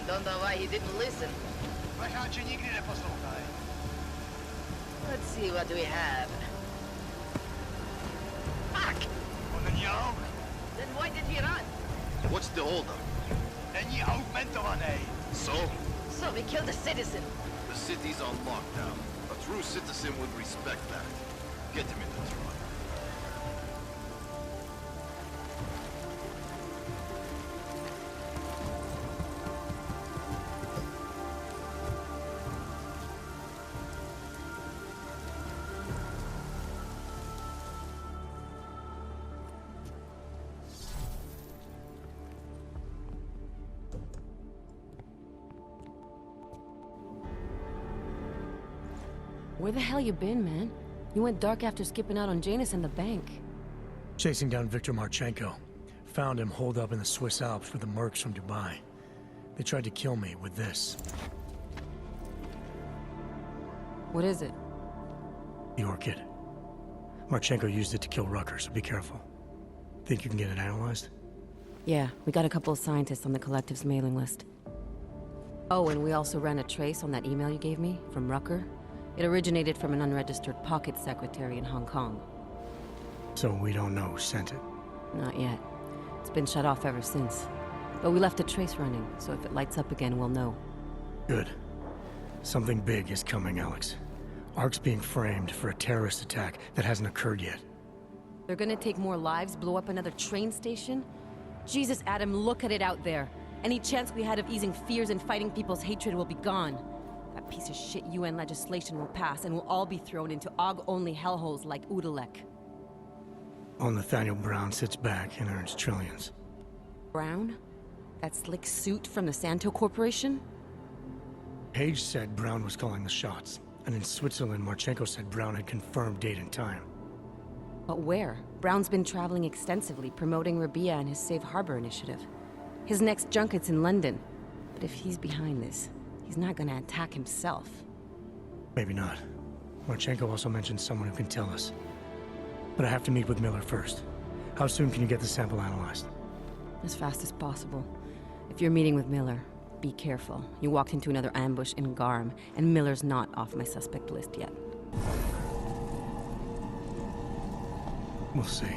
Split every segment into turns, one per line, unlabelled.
Don't know why he didn't listen.
Cię nigdy nie posłuchaj.
Let's see what we have. Fuck!
On nie aug.
Then why did he run?
What's the holdup?
Nie augmentowanej.
So?
So we killed a citizen.
The city's on lockdown. A true citizen would respect that. Get him in the truck.
Where the hell you been, man? You went dark after skipping out on Janus and the bank.
Chasing down Viktor Marchenko. Found him holed up in the Swiss Alps with the mercs from Dubai. They tried to kill me with this.
What is it?
The orchid. Marchenko used it to kill Rucker, so be careful. Think you can get it analyzed?
Yeah, we got a couple of scientists on the collective's mailing list. Oh, and we also ran a trace on that email you gave me from Rucker. It originated from an unregistered pocket secretary in Hong Kong.
So we don't know who sent it?
Not yet. It's been shut off ever since. But we left a trace running, so if it lights up again, we'll know.
Good. Something big is coming, Alex. Ark's being framed for a terrorist attack that hasn't occurred yet.
They're gonna take more lives, blow up another train station? Jesus, Adam, look at it out there. Any chance we had of easing fears and fighting people's hatred will be gone. That piece of shit UN legislation will pass, and we'll all be thrown into AUG-only hellholes like Udalek.
While Nathaniel Brown sits back and earns trillions.
Brown? That slick suit from the Santo Corporation?
Page said Brown was calling the shots, and in Switzerland, Marchenko said Brown had confirmed date and time.
But where? Brown's been traveling extensively, promoting Rabia and his Safe Harbor initiative. His next junket's in London. But if he's behind this, he's not gonna attack himself.
Maybe not. Marchenko also mentioned someone who can tell us. But I have to meet with Miller first. How soon can you get the sample analyzed?
As fast as possible. If you're meeting with Miller, be careful. You walked into another ambush in Garm, and Miller's not off my suspect list yet.
We'll see.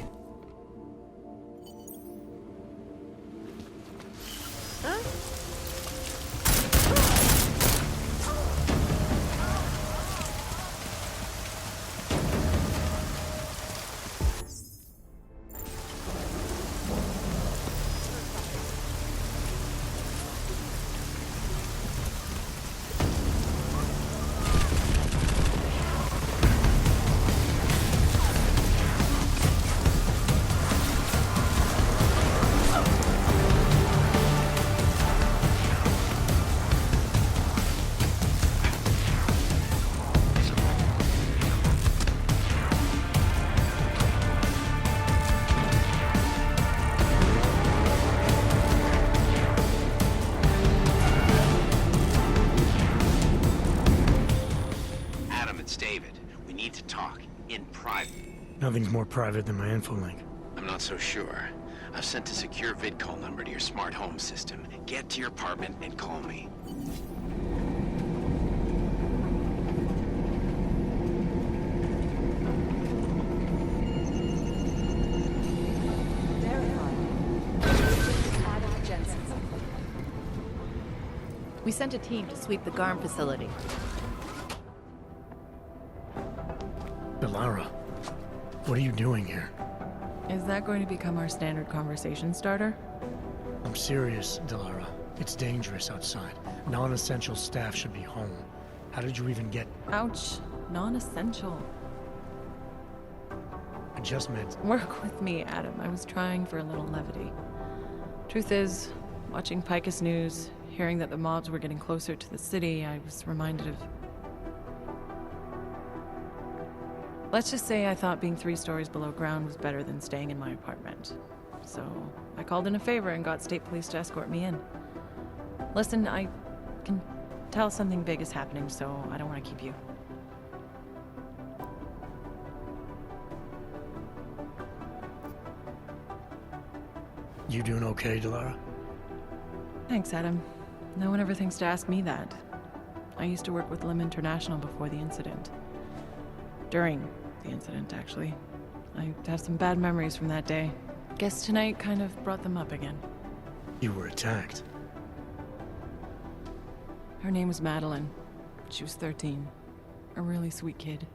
Nothing's more private than my infolink.
I'm not so sure. I've sent a secure vid call number to your smart home system. Get to your apartment and call me.
We sent a team to sweep the Garm facility.
Delara, what are you doing here?
Is that going to become our standard conversation starter?
I'm serious, Delara. It's dangerous outside. Non-essential staff should be home. How did you even get...
Ouch. Non-essential.
I just meant...
Work with me, Adam. I was trying for a little levity. Truth is, watching Picus News, hearing that the mobs were getting closer to the city, I was reminded of... Let's just say I thought being 3 stories below ground was better than staying in my apartment. So I called in a favor and got state police to escort me in. Listen, I can tell something big is happening, so I don't want to keep you.
You doing okay, Delara?
Thanks, Adam. No one ever thinks to ask me that. I used to work with Lim International before the incident. During the incident, actually. I have some bad memories from that day. Guess tonight kind of brought them up again.
You were attacked.
Her name was Madeline. She was 13. A really sweet kid.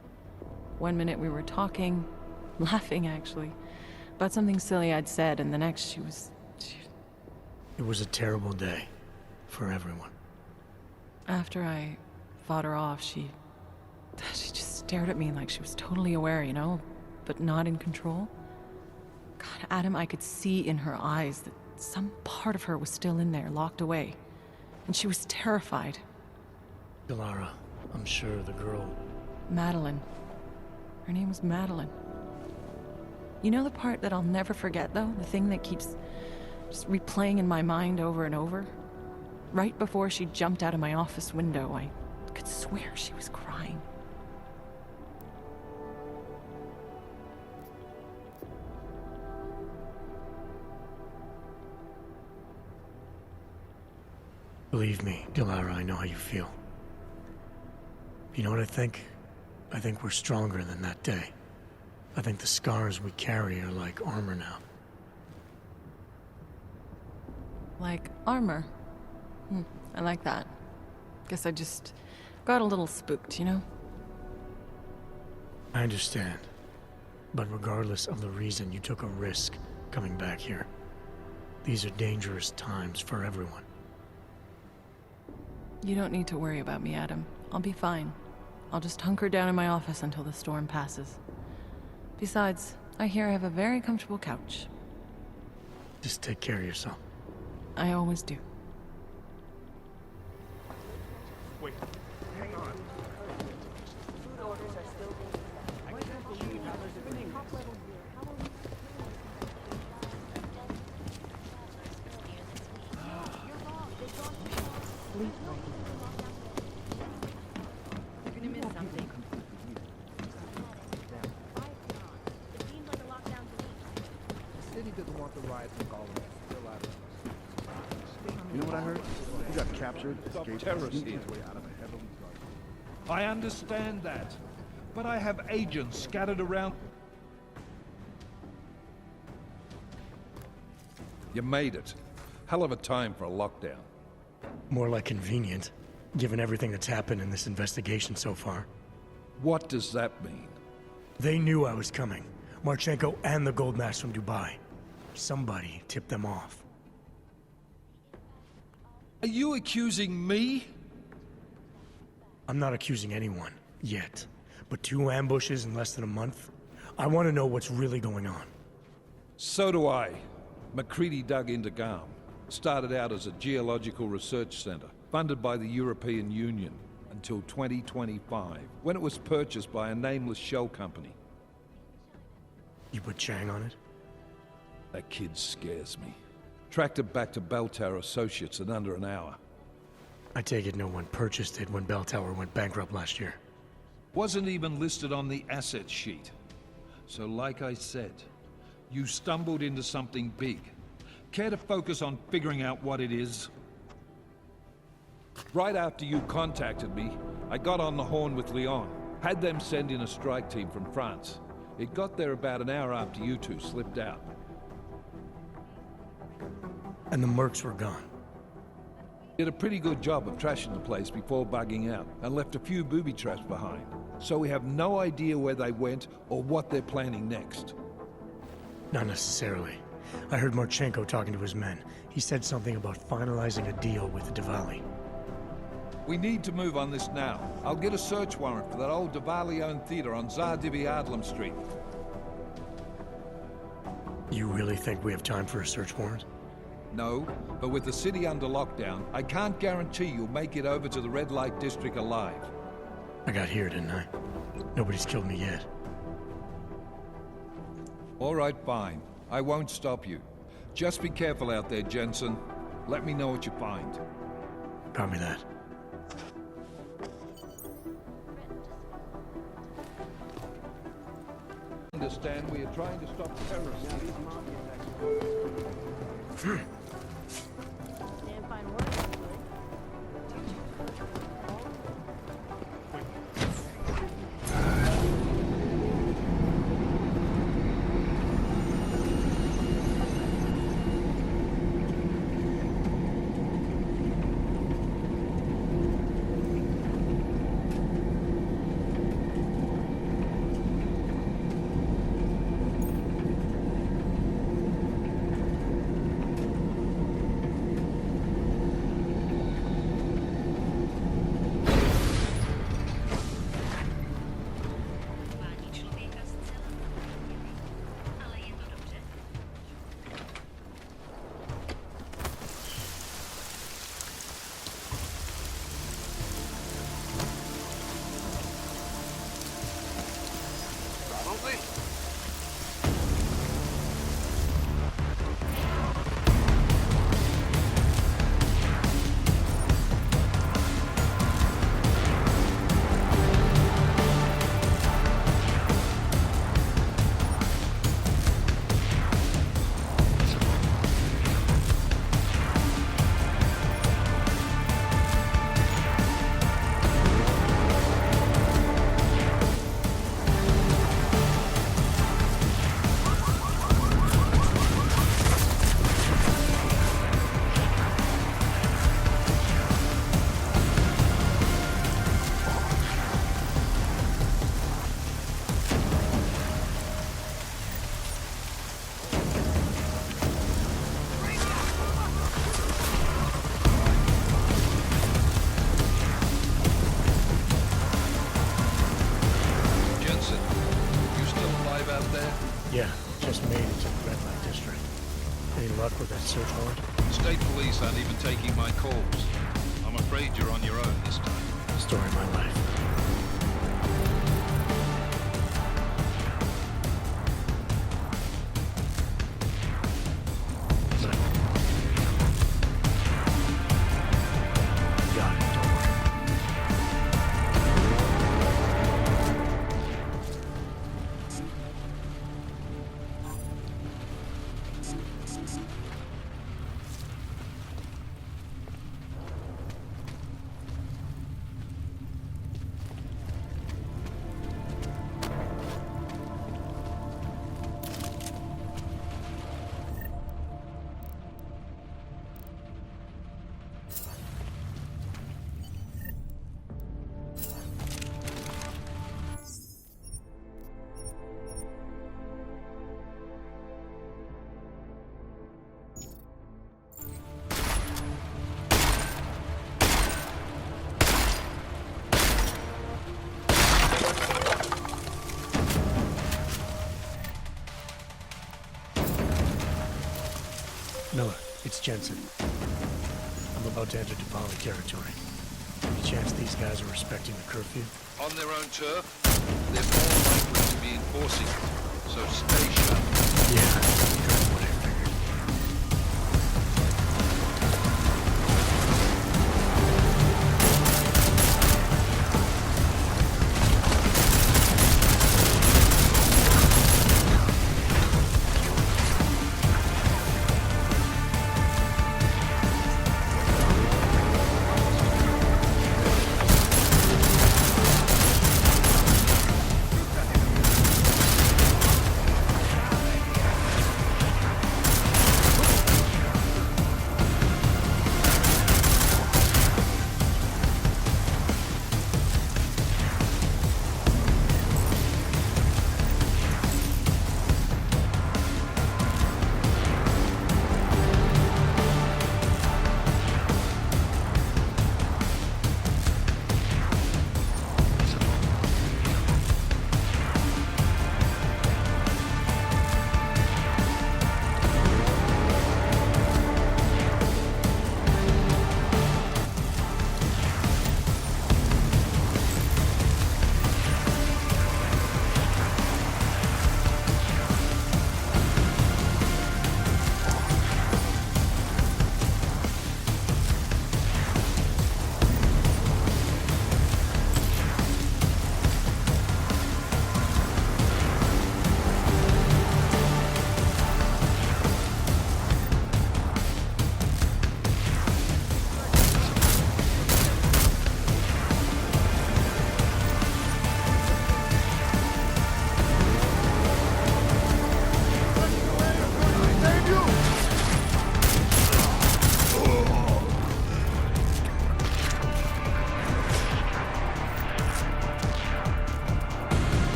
One minute we were talking, laughing actually, about something silly I'd said, and the next she was...
It was a terrible day. For everyone.
After I fought her off, she just stared at me like she was totally aware, you know, but not in control. God, Adam, I could see in her eyes that some part of her was still in there, locked away. And she was terrified.
Delara, I'm sure the girl...
Madeline. Her name was Madeline. You know the part that I'll never forget, though? The thing that keeps just replaying in my mind over and over? Right before she jumped out of my office window, I could swear she was crying.
Believe me, Delara, I know how you feel. You know what I think? I think we're stronger than that day. I think the scars we carry are like armor now.
Like armor? I like that. Guess I just got a little spooked, you know?
I understand. But regardless of the reason, you took a risk coming back here. These are dangerous times for everyone.
You don't need to worry about me, Adam. I'll be fine. I'll just hunker down in my office until the storm passes. Besides, I hear I have a very comfortable couch.
Just take care of yourself.
I always do.
Wait, hang on.
You know what I heard? He got captured, escaped,
terrorists
sneaked
here.
his way out of a heavily guarded...
I understand that. But I have agents scattered around. You made it. Hell of a time for a lockdown.
More like convenient, given everything that's happened in this investigation so far.
What does that mean?
They knew I was coming. Marchenko and the gold mask from Dubai. Somebody tipped them off.
Are you accusing me?
I'm not accusing anyone, yet. But 2 ambushes in less than a month? I want to know what's really going on.
So do I. McCready dug into Garm. Started out as a geological research center, funded by the European Union, until 2025, when it was purchased by a nameless shell company.
You put Chang on it?
That kid scares me. Tracked it back to Bell Tower Associates in under an hour.
I take it no one purchased it when Bell Tower went bankrupt last year.
Wasn't even listed on the asset sheet. So like I said, you stumbled into something big. Care to focus on figuring out what it is? Right after you contacted me, I got on the horn with Lyon. Had them send in a strike team from France. It got there about an hour after you two slipped out.
And the mercs were gone.
Did a pretty good job of trashing the place before bugging out, and left a few booby traps behind. So we have no idea where they went or what they're planning next.
Not necessarily. I heard Marchenko talking to his men. He said something about finalizing a deal with Diwali.
We need to move on this now. I'll get a search warrant for that old Diwali-owned theater on Zardibi Adlam Street.
You really think we have time for a search warrant?
No, but with the city under lockdown, I can't guarantee you'll make it over to the red light district alive.
I got here, didn't I? Nobody's killed me yet.
All right, fine. I won't stop you. Just be careful out there, Jensen. Let me know what you find.
Copy that.
Understand we are trying to stop terrorists.
Stand fine
police aren't even taking my calls. I'm afraid you're on your own this time.
Story of my life. But got it, don't worry. Miller, it's Jensen. I'm about to enter Dupali territory. Any chance these guys are respecting the curfew?
On their own turf, they're more likely to be enforcing it. So stay sharp.
Yeah, kind of what I figured.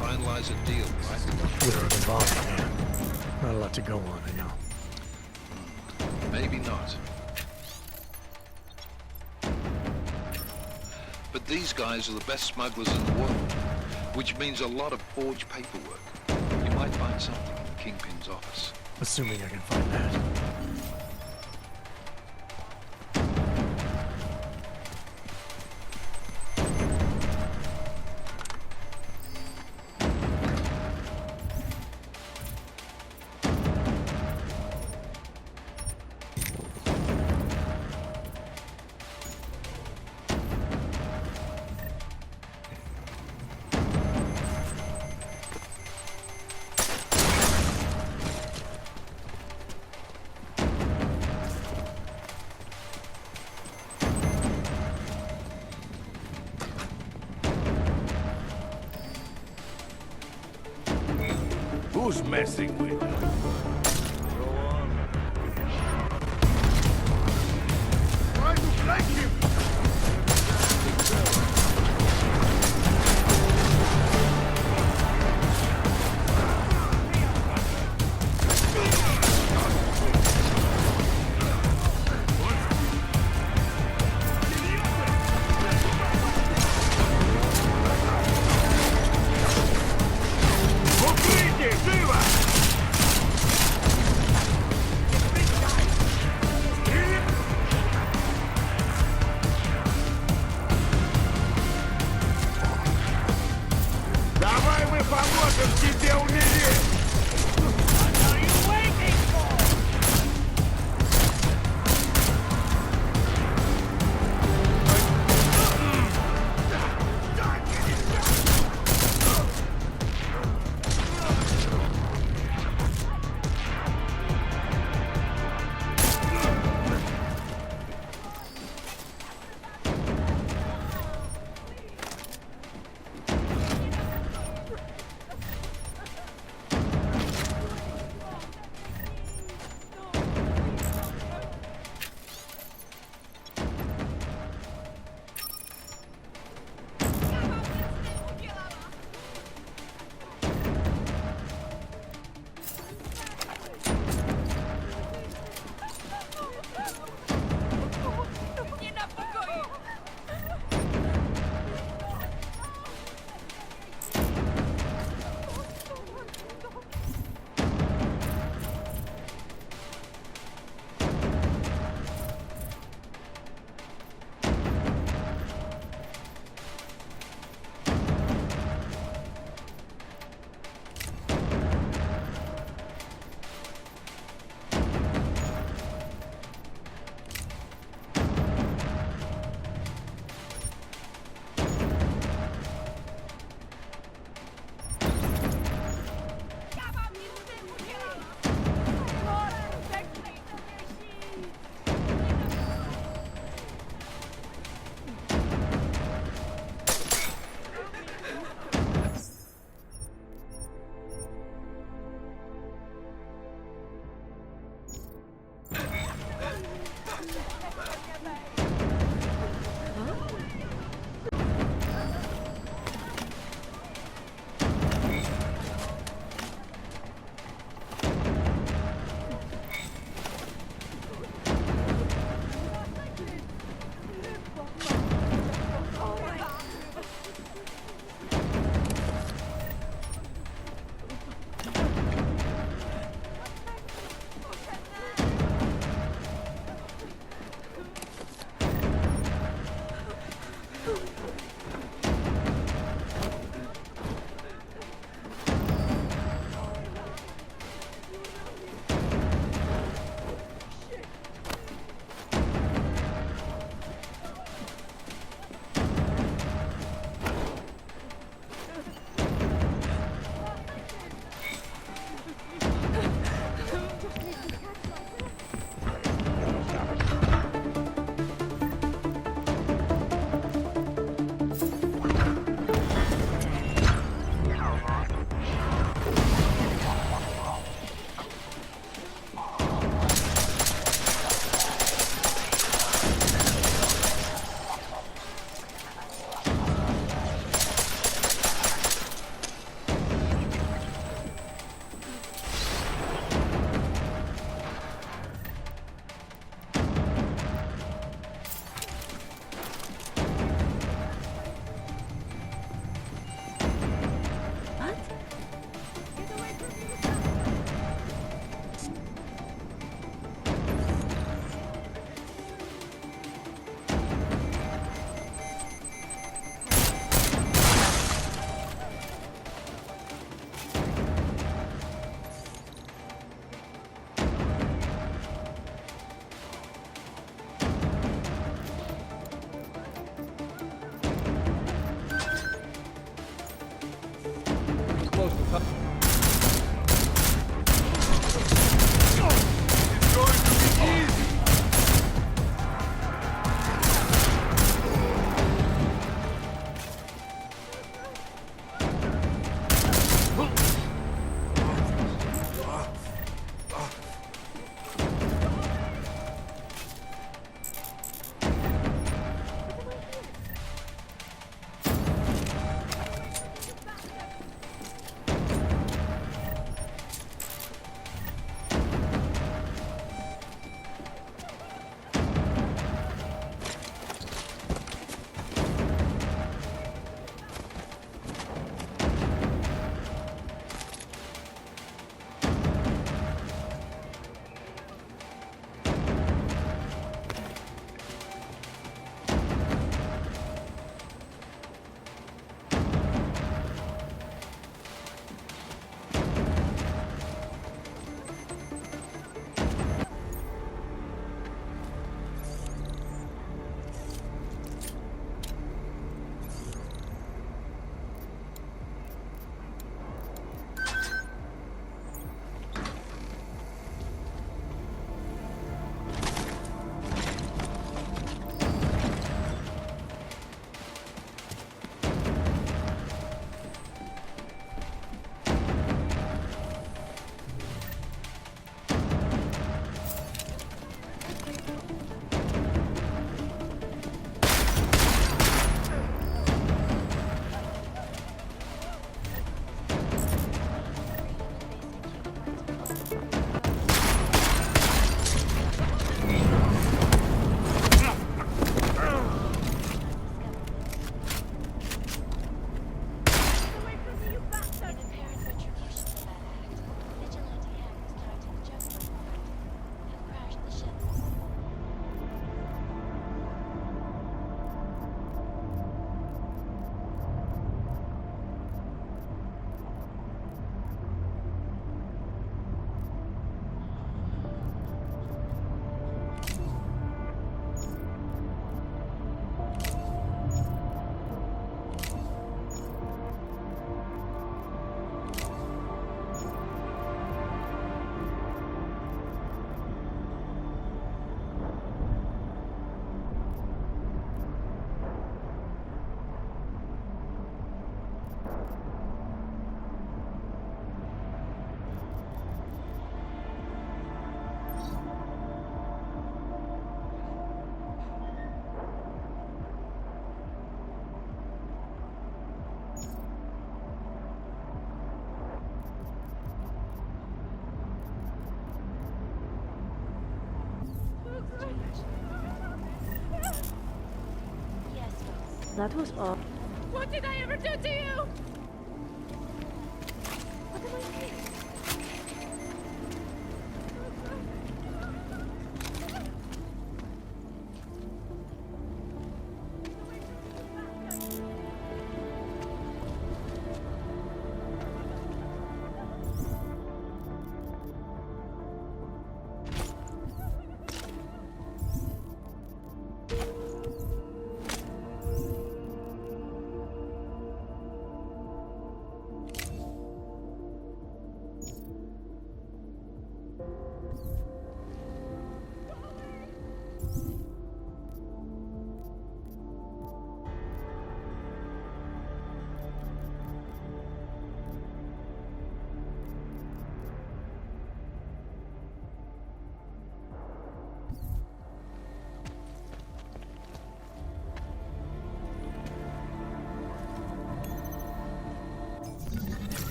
finalize a deal, right?
We're involved, man. Not a lot to go on, I know.
Maybe not. But these guys are the best smugglers in the world, which means a lot of forged paperwork. You might find something in the Kingpin's office.
Assuming I can find that.
Who's messing with you? Go on. Try to flank him!
That was all.
What did I ever do to you?
What am I saying?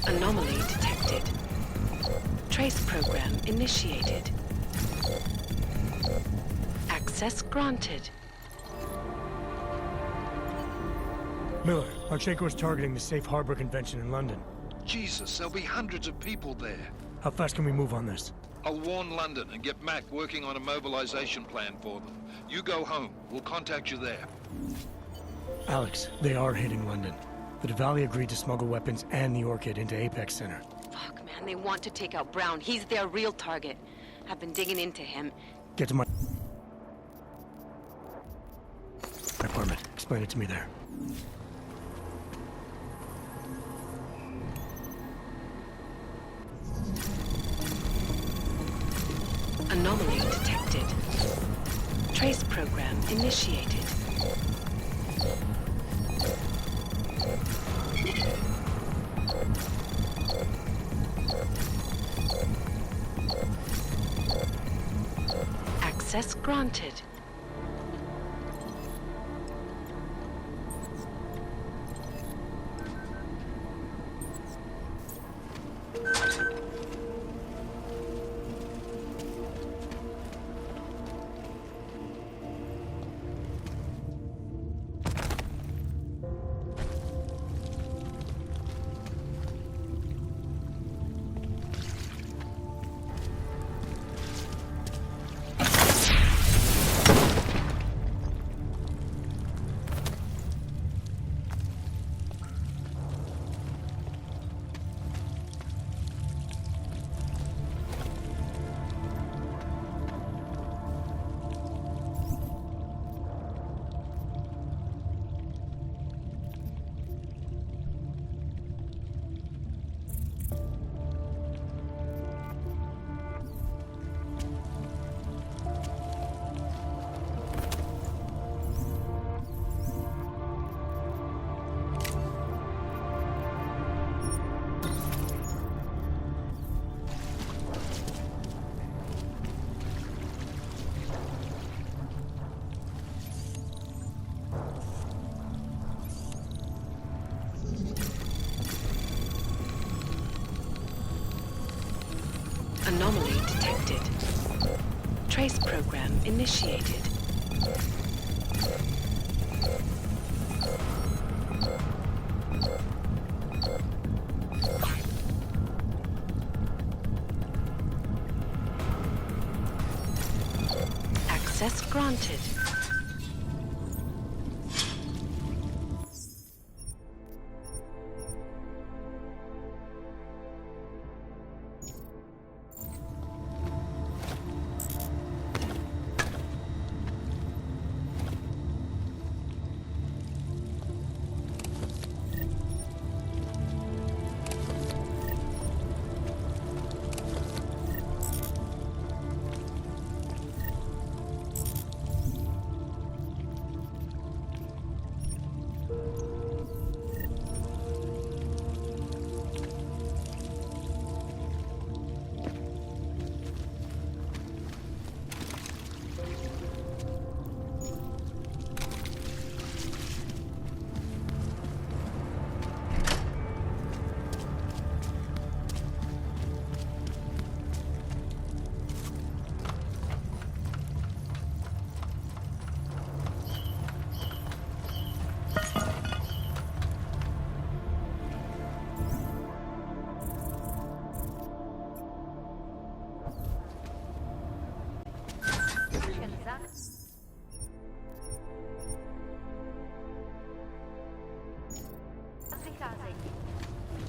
Anomaly detected. Trace program initiated. Access granted.
Miller, Pacheco is targeting the Safe Harbor Convention in London.
Jesus, there'll be hundreds of people there.
How fast can we move on this?
I'll warn London and get Mac working on a mobilization plan for them. You go home. We'll contact you there.
Alex, they are hitting London. The Diwali agreed to smuggle weapons and the Orchid into Apex Center.
Fuck, man, they want to take out Brown. He's their real target.
I've been digging into him.
Get to my apartment. Explain it to me there.
Anomaly detected. Trace program initiated. Access granted. Anomaly detected. Trace program initiated. Access granted.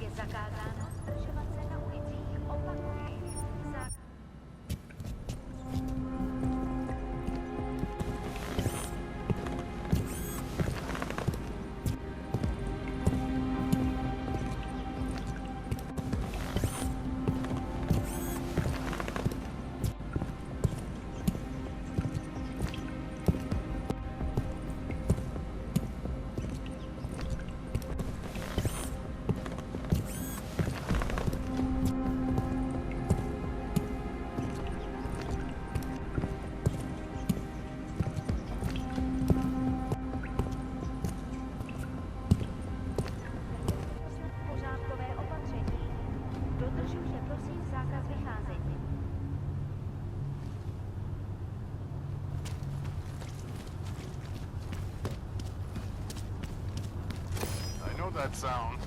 Je zakázáno zdržovat se na ulicích. Opakuji.
That sound.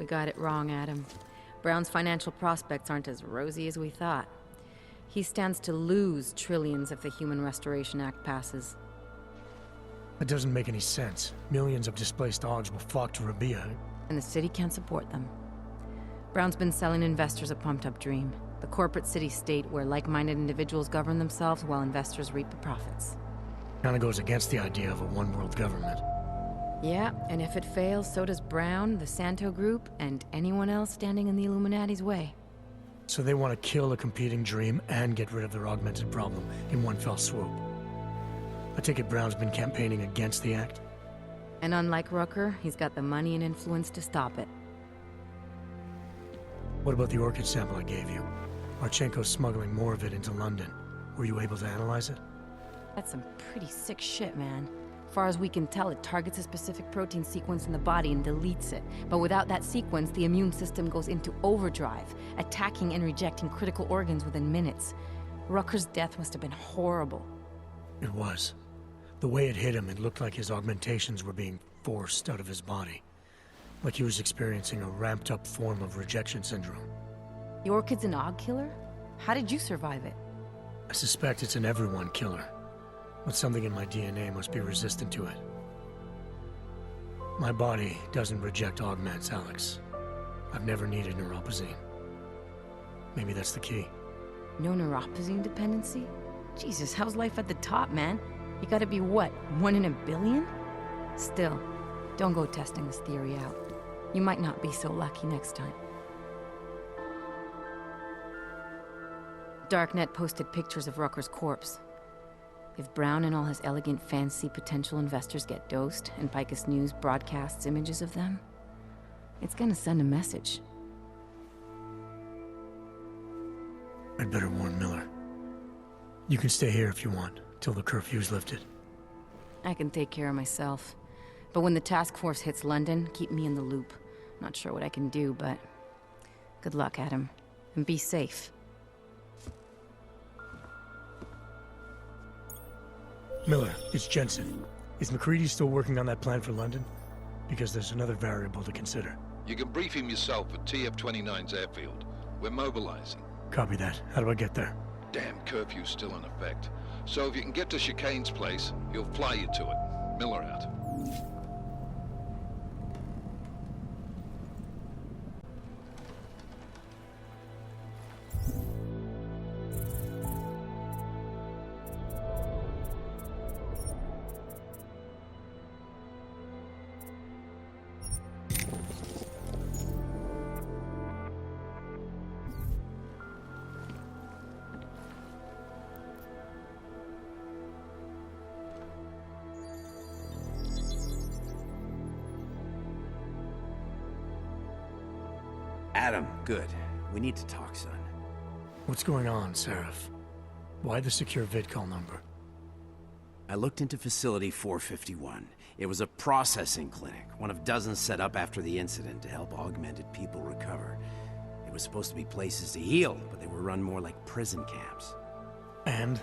got it wrong, Adam. Brown's financial prospects aren't as rosy as we thought. He stands to lose trillions if the Human Restoration Act passes.
That doesn't make any sense. Millions of displaced Augs will flock to Rabia.
And the city can't support them. Brown's been selling investors a pumped-up dream. The corporate city-state where like-minded individuals govern themselves while investors reap the profits.
Kinda goes against the idea of a one-world government.
Yeah, and if it fails, so does Brown, the Santo Group, and anyone else standing in the Illuminati's way.
So they want to kill a competing dream and get rid of their augmented problem in one fell swoop. I take it Brown's been campaigning against the act?
And unlike Rucker, he's got the money and influence to stop it.
What about the orchid sample I gave you? Marchenko's smuggling more of it into London. Were you able to analyze it?
That's some pretty sick shit, man. Far as we can tell, it targets a specific protein sequence in the body and deletes it. But without that sequence, the immune system goes into overdrive, attacking and rejecting critical organs within minutes. Rucker's death must have been horrible.
It was. The way it hit him, it looked like his augmentations were being forced out of his body. Like he was experiencing a ramped-up form of rejection syndrome.
The orchid's an Aug killer? How did you survive it?
I suspect it's an everyone killer. But something in my DNA must be resistant to it. My body doesn't reject augments, Alex. I've never needed neuropazine. Maybe that's the key.
No neuropazine dependency? Jesus, how's life at the top, man? You gotta be what, 1 in a billion? Still, don't go testing this theory out. You might not be so lucky next time. Darknet posted pictures of Rucker's corpse. If Brown and all his elegant, fancy potential investors get dosed, and Picus News broadcasts images of them, it's gonna send a message.
I'd better warn Miller. You can stay here if you want, till the curfew's lifted.
I can take care of myself. But when the task force hits London, keep me in the loop. Not sure what I can do, but... good luck, Adam. And be safe.
Miller, it's Jensen. Is McCready still working on that plan for London? Because there's another variable to consider.
You can brief him yourself at TF-29's airfield. We're mobilizing.
Copy that. How do I get there?
Damn curfew's still in effect. So if you can get to Chicane's place, he'll fly you to it. Miller out.
Adam, good. We need to talk, son.
What's going on, Seraph? Why the secure vidcall number?
I looked into Facility 451. It was a processing clinic, one of dozens set up after the incident to help augmented people recover. It was supposed to be places to heal, but they were run more like prison camps.
And?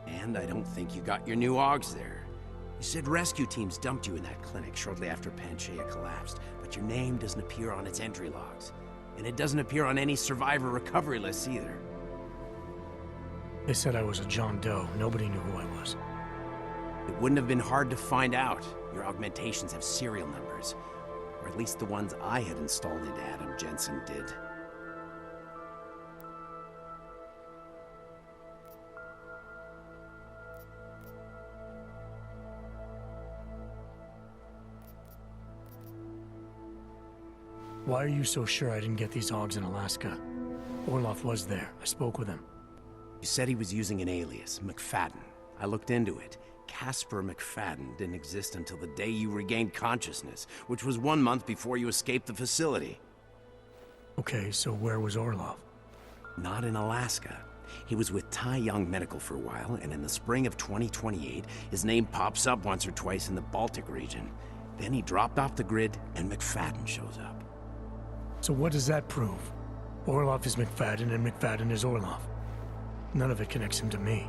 And I don't think you got your new Augs there. You said rescue teams dumped you in that clinic shortly after Panchaea collapsed, but your name doesn't appear on its entry logs. And it doesn't appear on any survivor recovery lists either.
They said I was a John Doe. Nobody knew who I was.
It wouldn't have been hard to find out. Your augmentations have serial numbers. Or at least the ones I had installed into Adam Jensen did.
Why are you so sure I didn't get these Augs in Alaska? Orloff was there. I spoke with him.
You said he was using an alias, McFadden. I looked into it. Casper McFadden didn't exist until the day you regained consciousness, which was 1 month before you escaped the facility.
Okay, so where was Orloff?
Not in Alaska. He was with Tai Young Medical for a while, and in the spring of 2028, his name pops up once or twice in the Baltic region. Then he dropped off the grid, and McFadden shows up.
So what does that prove? Orloff is McFadden, and McFadden is Orloff. None of it connects him to me.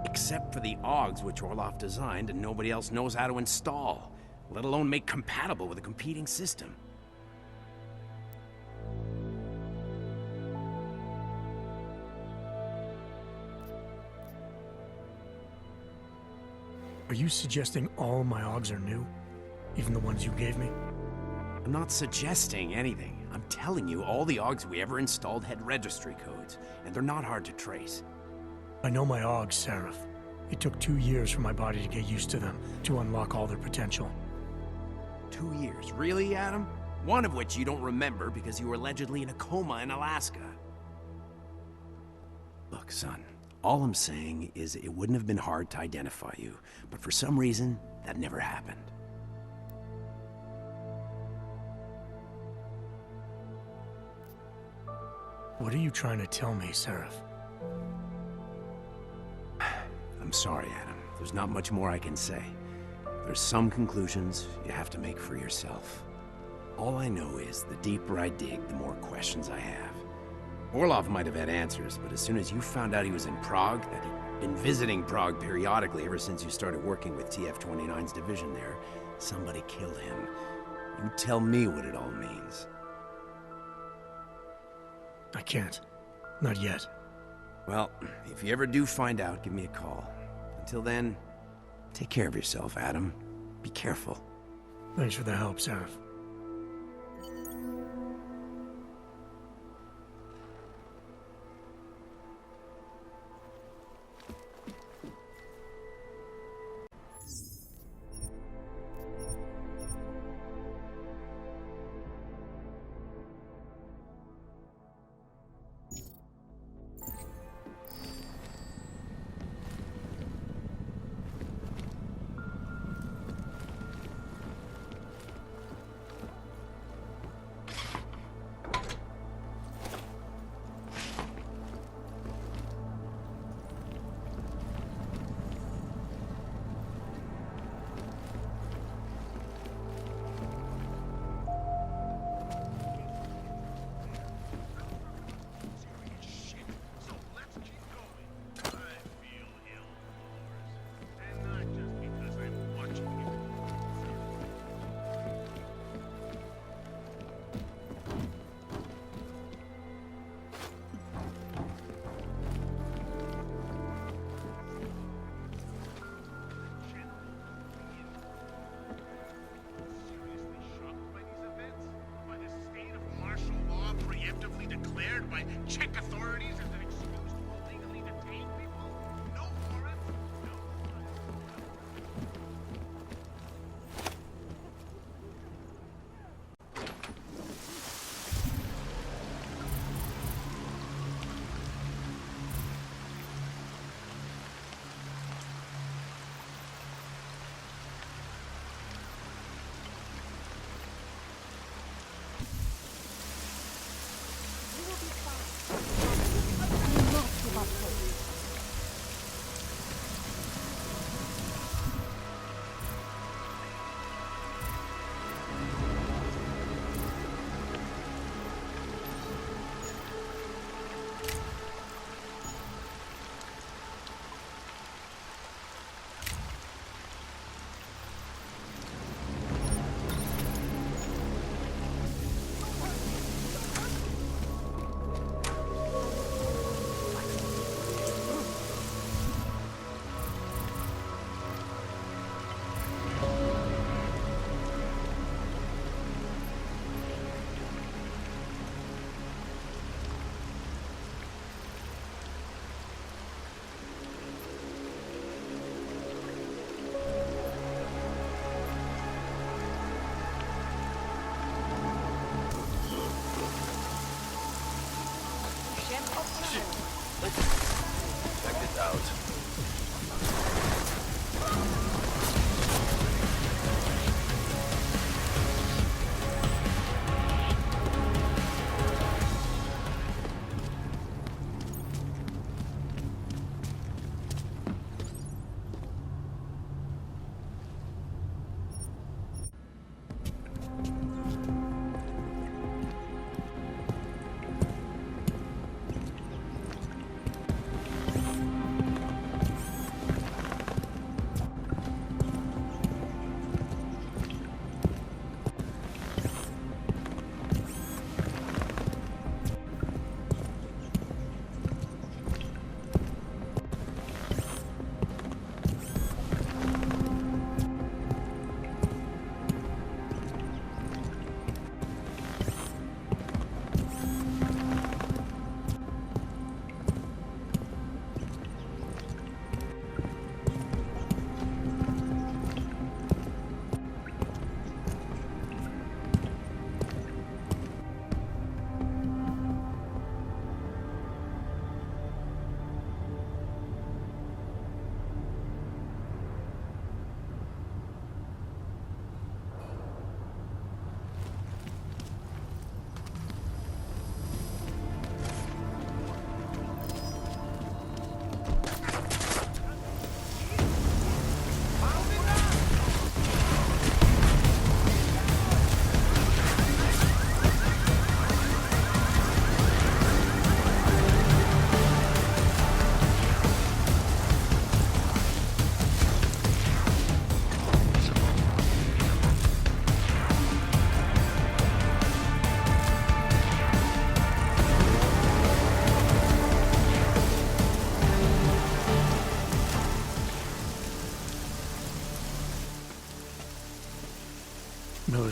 Except for the Augs which Orloff designed and nobody else knows how to install. let alone make compatible with a competing system.
Are you suggesting all my Augs are new? Even the ones you gave me?
I'm not suggesting anything. I'm telling you, all the Augs we ever installed had registry codes, and they're not hard to trace.
I know my Augs, Seraph. It took 2 years for my body to get used to them, to unlock all their potential.
2 years? Really, Adam? One of which you don't remember because you were allegedly in a coma in Alaska. Look, son, all I'm saying is it wouldn't have been hard to identify you, but for some reason, that never happened.
What are you trying to tell me, Seraph?
I'm sorry, Adam. There's not much more I can say. There's some conclusions you have to make for yourself. All I know is the deeper I dig, the more questions I have. Orlov might have had answers, but as soon as you found out he was in Prague, that he'd been visiting Prague periodically ever since you started working with TF-29's division there, somebody killed him. You tell me what it all means.
I can't. Not yet.
Well, if you ever do find out, give me a call. Until then, take care of yourself, Adam. Be careful.
Thanks for the help, Seraph.
Declared by Czech authorities as an excuse to illegally detain people? No warrant? No.
You will be fine.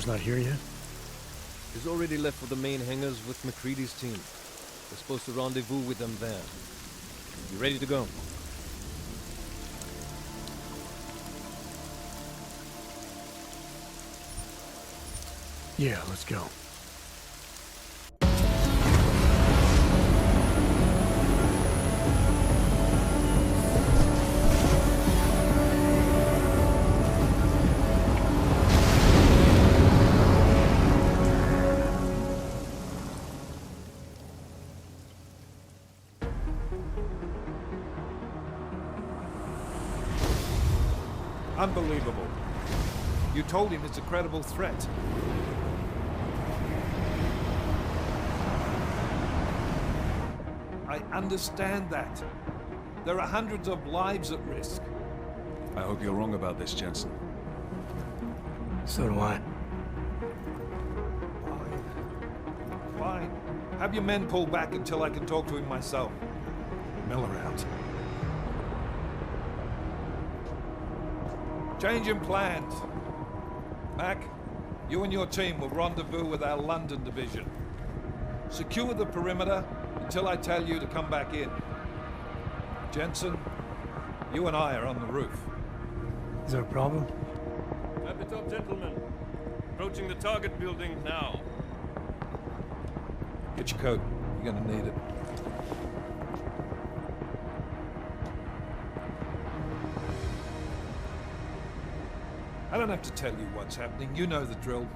Miller's not here yet?
He's already left for the main hangars with McCready's team. We're supposed to rendezvous with them there. You ready to go?
Yeah, let's go.
Unbelievable. You told him it's a credible threat. I understand that. There are hundreds of lives at risk.
I hope you're wrong about this, Jensen.
So do I.
Fine. Fine. Have your men pull back until I can talk to him myself.
Miller out.
Changing plans. Mac, you and your team will rendezvous with our London division. Secure the perimeter until I tell you to come back in. Jensen, you and I are on the roof.
Is there a problem?
At the top, gentlemen. Approaching the target building now.
Get your coat. You're gonna need it. I don't have to tell you what's happening. You know the drill.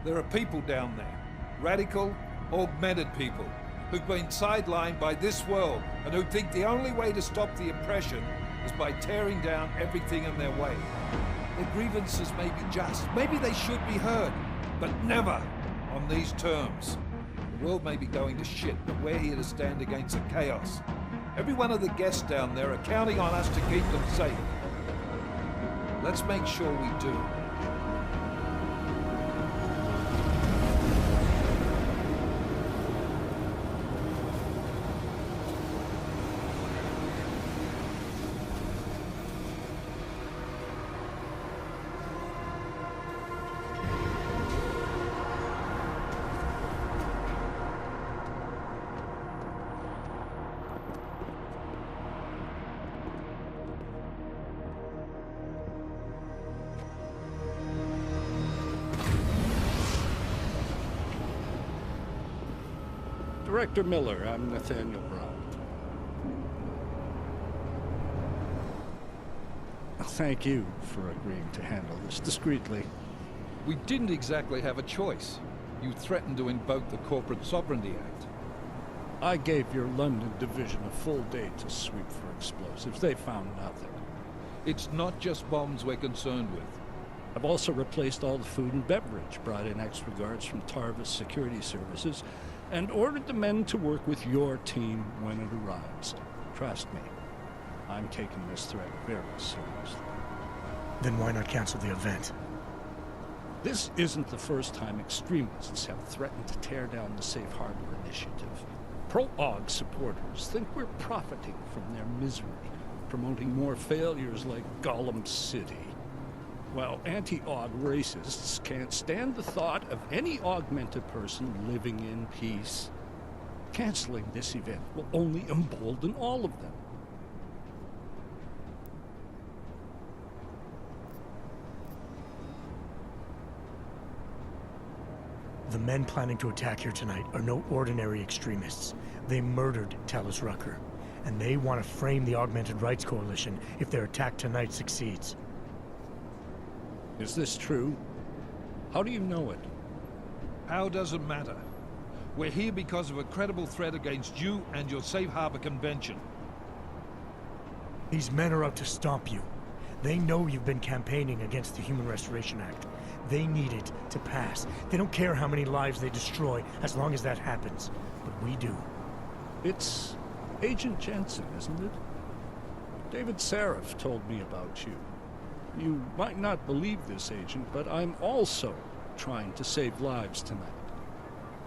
There are people down there. Radical, augmented people who've been sidelined by this world and who think the only way to stop the oppression is by tearing down everything in their way. Their grievances may be just. Maybe they should be heard, but never on these terms. The world may be going to shit, but we're here to stand against the chaos. Every one of the guests down there are counting on us to keep them safe. Let's make sure we do.
Director Miller, I'm Nathaniel Brown. Thank you for agreeing to handle this discreetly.
We didn't exactly have a choice. You threatened to invoke the Corporate Sovereignty Act.
I gave your London division a full day to sweep for explosives. They found nothing.
It's not just bombs we're concerned with.
I've also replaced all the food and beverage, brought in extra guards from Tarvis Security Services, and ordered the men to work with your team when it arrives. Trust me, I'm taking this threat very seriously.
Then why not cancel the event?
This isn't the first time extremists have threatened to tear down the Safe Harbor Initiative. Pro-AUG supporters think we're profiting from their misery, promoting more failures like Gollum City. While anti-AUG racists can't stand the thought of any augmented person living in peace. Canceling this event will only embolden all of them.
The men planning to attack here tonight are no ordinary extremists. They murdered Talus Rucker, and they want to frame the Augmented Rights Coalition if their attack tonight succeeds.
Is this true? How do you know it?
How doesn't matter. We're here because of a credible threat against you and your Safe Harbor Convention.
These men are out to stop you. They know you've been campaigning against the Human Restoration Act. They need it to pass. They don't care how many lives they destroy, as long as that happens. But we do.
It's Agent Jensen, isn't it? David Seraph told me about you. You might not believe this, Agent, but I'm also trying to save lives tonight.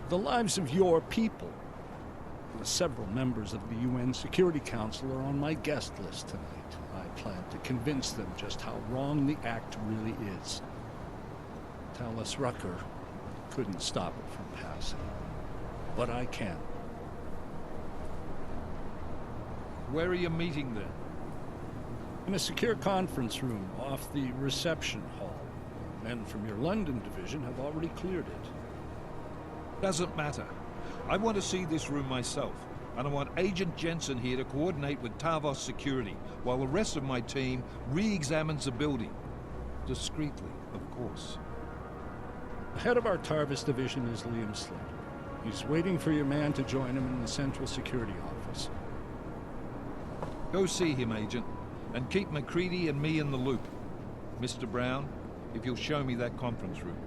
The lives of your people. Several members of the UN Security Council are on my guest list tonight. I plan to convince them just how wrong the act really is. Tallis Rucker couldn't stop it from passing. But I can.
Where are you meeting then?
In a secure conference room off the reception hall. Men from your London division have already cleared it.
Doesn't matter. I want to see this room myself, and I want Agent Jensen here to coordinate with Tavos security, while the rest of my team re-examines the building. Discreetly, of course.
The head of our Tarvis division is Liam Slater. He's waiting for your man to join him in the Central Security Office.
Go see him, Agent, and keep MacCready and me in the loop. Mr. Brown, if you'll show me that conference room.